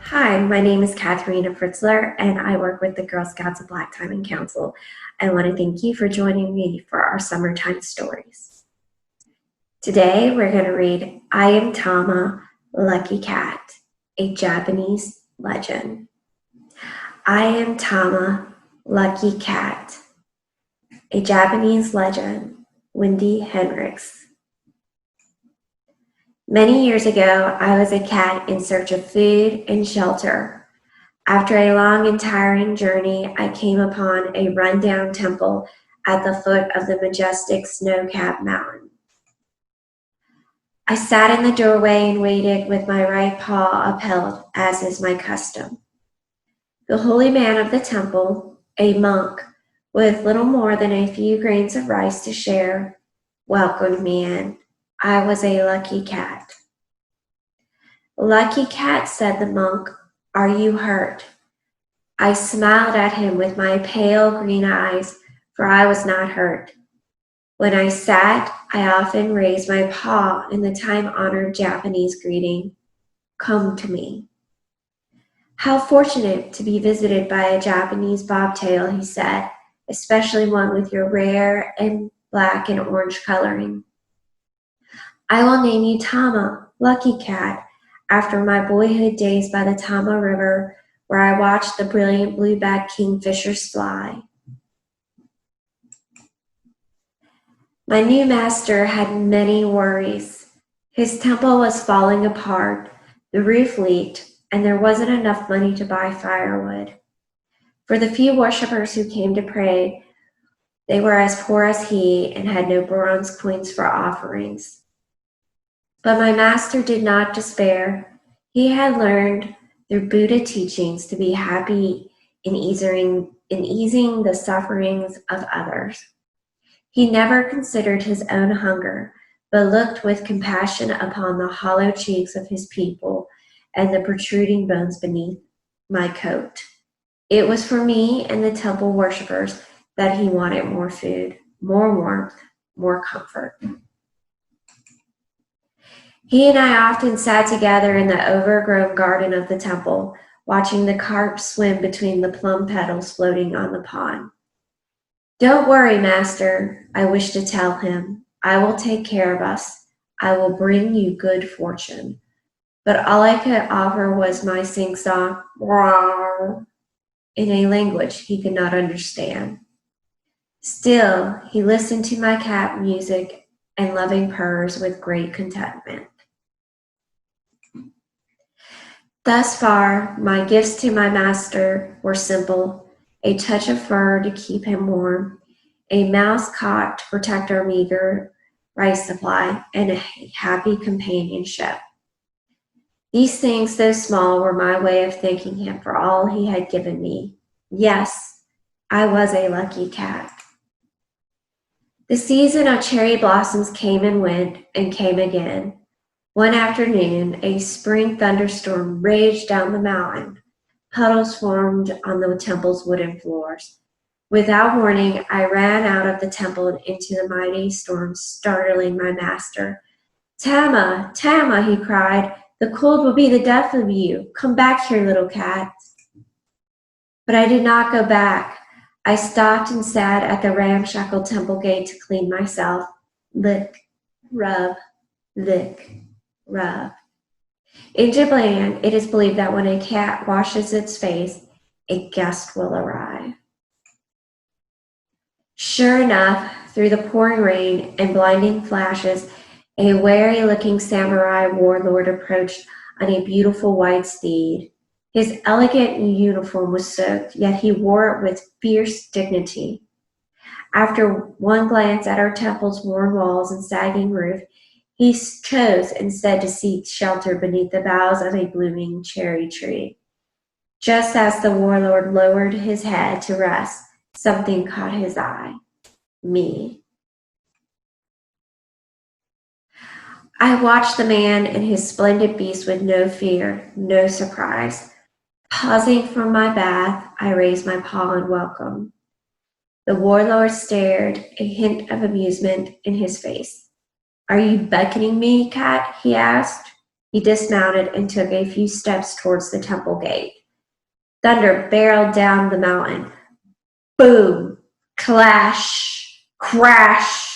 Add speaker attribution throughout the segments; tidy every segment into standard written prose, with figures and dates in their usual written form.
Speaker 1: Hi, my name is Katharina Fritzler, and I work with the Girl Scouts of Black Diamond Council. I want to thank you for joining me for our summertime stories. Today, we're going to read Am Tama, Lucky Cat, a Japanese legend. Am Tama, Lucky Cat, a Japanese legend, Wendy Henrichs. Many years ago, I was a cat in search of food and shelter. After a long and tiring journey, I came upon a rundown temple at the foot of the majestic snow-capped mountain. I sat in the doorway and waited with my right paw upheld, as is my custom. The holy man of the temple, a monk with little more than a few grains of rice to share, welcomed me in. I was a lucky cat. "Lucky cat," said the monk, "are you hurt?" I smiled at him with my pale green eyes, for I was not hurt. When I sat, I often raised my paw in the time-honored Japanese greeting, "Come to me." "How fortunate to be visited by a Japanese bobtail," he said, "especially one with your rare and black and orange coloring. I will name you Tama, Lucky Cat, after my boyhood days by the Tama River, where I watched the brilliant blue-backed kingfishers fly." My new master had many worries. His temple was falling apart, the roof leaked, and there wasn't enough money to buy firewood. For the few worshippers who came to pray, they were as poor as he and had no bronze coins for offerings. But my master did not despair. He had learned through Buddha teachings to be happy in easing the sufferings of others. He never considered his own hunger, but looked with compassion upon the hollow cheeks of his people and the protruding bones beneath my coat. It was for me and the temple worshippers that he wanted more food, more warmth, more comfort. He and I often sat together in the overgrown garden of the temple, watching the carp swim between the plum petals floating on the pond. "Don't worry, master," I wished to tell him. "I will take care of us. I will bring you good fortune." But all I could offer was my sing-song in a language he could not understand. Still, he listened to my cat music and loving purrs with great contentment. Thus far, my gifts to my master were simple: a touch of fur to keep him warm, a mouse cot to protect our meager rice supply, and a happy companionship. These things, though small, were my way of thanking him for all he had given me. Yes, I was a lucky cat. The season of cherry blossoms came and went and came again. One afternoon, a spring thunderstorm raged down the mountain. Puddles formed on the temple's wooden floors. Without warning, I ran out of the temple and into the mighty storm, startling my master. "Tama, Tama," he cried, "the cold will be the death of you. Come back here, little cat." But I did not go back. I stopped and sat at the ramshackle temple gate to clean myself. Lick, rub, lick, rub. In Japan, it is believed that when a cat washes its face, a guest will arrive. Sure enough, through the pouring rain and blinding flashes, a wary-looking samurai warlord approached on a beautiful white steed. His elegant uniform was soaked, yet he wore it with fierce dignity. After one glance at our temple's worn walls and sagging roof, he chose instead to seek shelter beneath the boughs of a blooming cherry tree. Just as the warlord lowered his head to rest, something caught his eye. Me. I watched the man and his splendid beast with no fear, no surprise. Pausing from my bath, I raised my paw in welcome. The warlord stared, a hint of amusement in his face. "Are you beckoning me, cat?" he asked. He dismounted and took a few steps towards the temple gate. Thunder barreled down the mountain. Boom! Clash! Crash!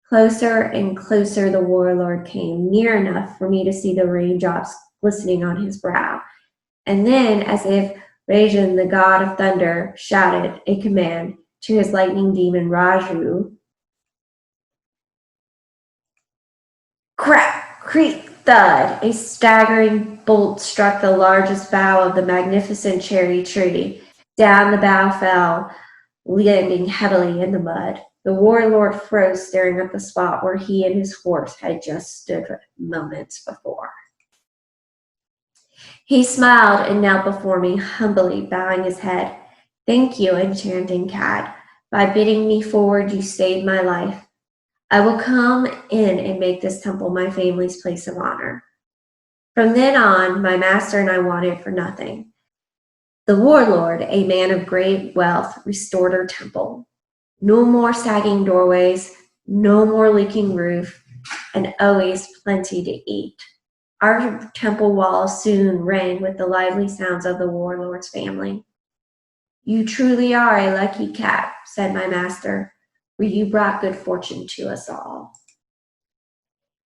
Speaker 1: Closer and closer the warlord came, near enough for me to see the raindrops glistening on his brow. And then, as if Rajan, the god of thunder, shouted a command to his lightning demon Raju. Crack, creak, thud! A staggering bolt struck the largest bough of the magnificent cherry tree. Down the bough fell, landing heavily in the mud. The warlord froze, staring at the spot where he and his horse had just stood moments before. He smiled and knelt before me, humbly bowing his head. Thank you, enchanting cat. By bidding me forward, you saved my life. I will come in and make this temple my family's place of honor. From then on, my master and I wanted for nothing. The warlord, a man of great wealth, restored our temple. No more sagging doorways, no more leaking roof, and always plenty to eat. Our temple walls soon rang with the lively sounds of the warlord's family. You truly are a lucky cat, said my master, for you brought good fortune to us all.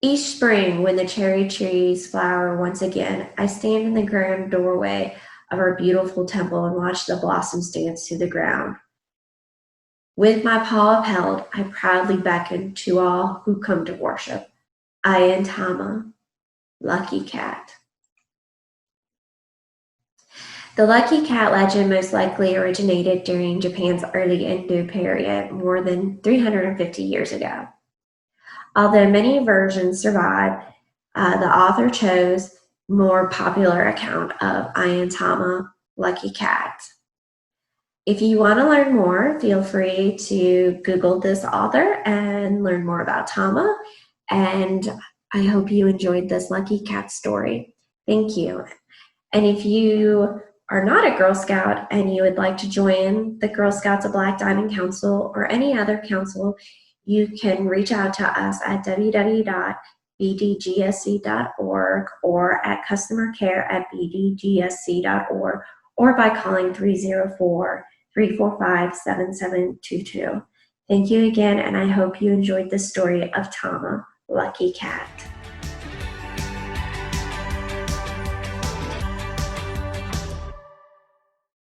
Speaker 1: Each spring, when the cherry trees flower once again, I stand in the grand doorway of our beautiful temple and watch the blossoms dance to the ground. With my paw upheld, I proudly beckon to all who come to worship. Am Tama, lucky cat. The lucky cat legend most likely originated during Japan's early Edo period, more than 350 years ago. Although many versions survive, the author chose more popular account of Am Tama, lucky cat. If you want to learn more, feel free to Google this author and learn more about Tama. And I hope you enjoyed this lucky cat story. Thank you. And if you are not a Girl Scout and you would like to join the Girl Scouts of Black Diamond Council or any other council, you can reach out to us at www.bdgsc.org or at customercare@bdgsc.org or by calling 304-345-7722. Thank you again, and I hope you enjoyed this story of Tama, lucky cat.